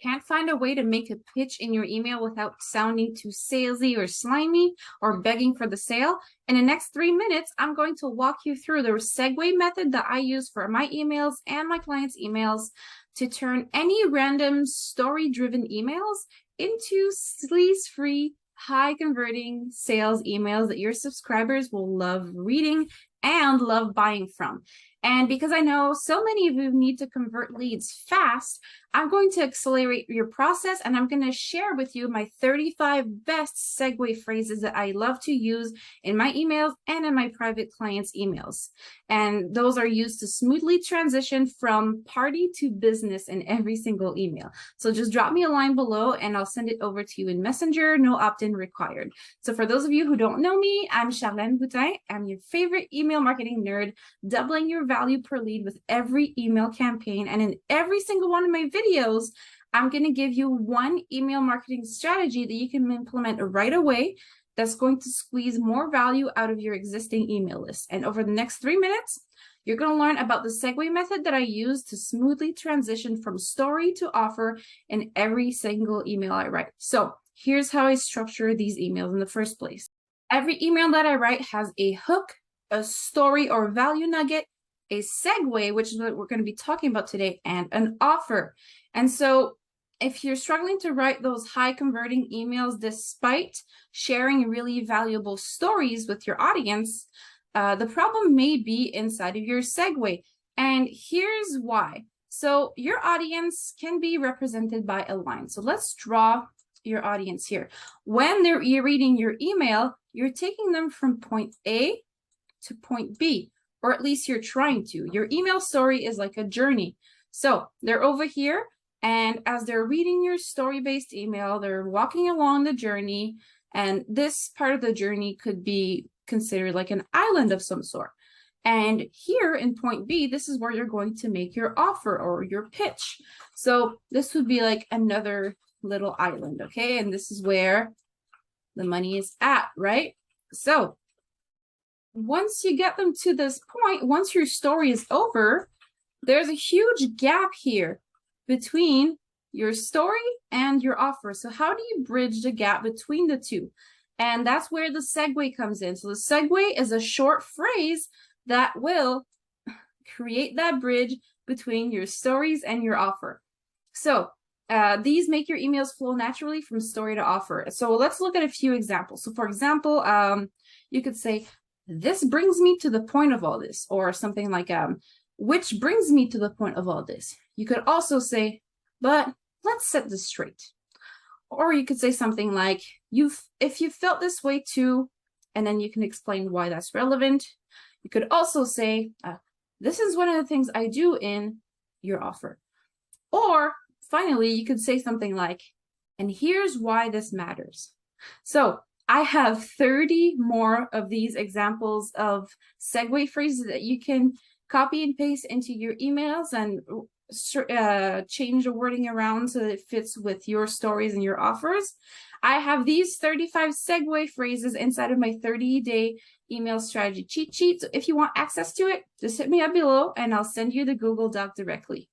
Can't find a way to make a pitch in your email without sounding too salesy or slimy or begging for the sale? In the next 3 minutes, I'm going to walk you through the Segue method that I use for my emails and my clients' emails to turn any random story-driven emails into sleaze-free, high-converting sales emails that your subscribers will love reading and love buying from. And because I know so many of you need to convert leads fast, I'm going to accelerate your process, and I'm going to share with you my 35 best segue phrases that I love to use in my emails and in my private clients' emails. And those are used to smoothly transition from party to business in every single email. So just drop me a line below and I'll send it over to you in Messenger, no opt-in required. So for those of you who don't know me, I'm Charlène Boutin. I'm your favorite email marketing nerd, doubling your value per lead with every email campaign. And in every single one of my videos, I'm going to give you one email marketing strategy that you can implement right away that's going to squeeze more value out of your existing email list. And over the next 3 minutes, you're going to learn about the segue method that I use to smoothly transition from story to offer in every single email I write. So here's how I structure these emails in the first place. Every email that I write has a hook, a story or value nugget, a segue, which is what we're going to be talking about today, and an offer. And so if you're struggling to write those high converting emails despite sharing really valuable stories with your audience, the problem may be inside of your segue. And here's why. So your audience can be represented by a line. So let's draw your audience here. When you're reading your email, you're taking them from point A to point B, or at least you're trying to. Your email story is like a journey. So they're over here, and as they're reading your story-based email, they're walking along the journey, and this part of the journey could be considered like an island of some sort. And here in point B, this is where you're going to make your offer or your pitch. So this would be like another little island, okay? And this is where the money is at, right? So once you get them to this point, once your story is over, there's a huge gap here between your story and your offer. So how do you bridge the gap between the two? And that's where the segue comes in. So the segue is a short phrase that will create that bridge between your stories and your offer. So these make your emails flow naturally from story to offer. So let's look at a few examples. So for example, you could say, "This brings me to the point of all this," or something like, "which brings me to the point of all this." You could also say, "But let's set this straight." Or you could say something like, if you felt this way too, and then you can explain why that's relevant. You could also say, "This is one of the things I do in your offer." Or finally, you could say something like, "And here's why this matters." So I have 30 more of these examples of segue phrases that you can copy and paste into your emails and change the wording around so that it fits with your stories and your offers. I have these 35 segue phrases inside of my 30-day email strategy cheat sheet. So if you want access to it, just hit me up below and I'll send you the Google Doc directly.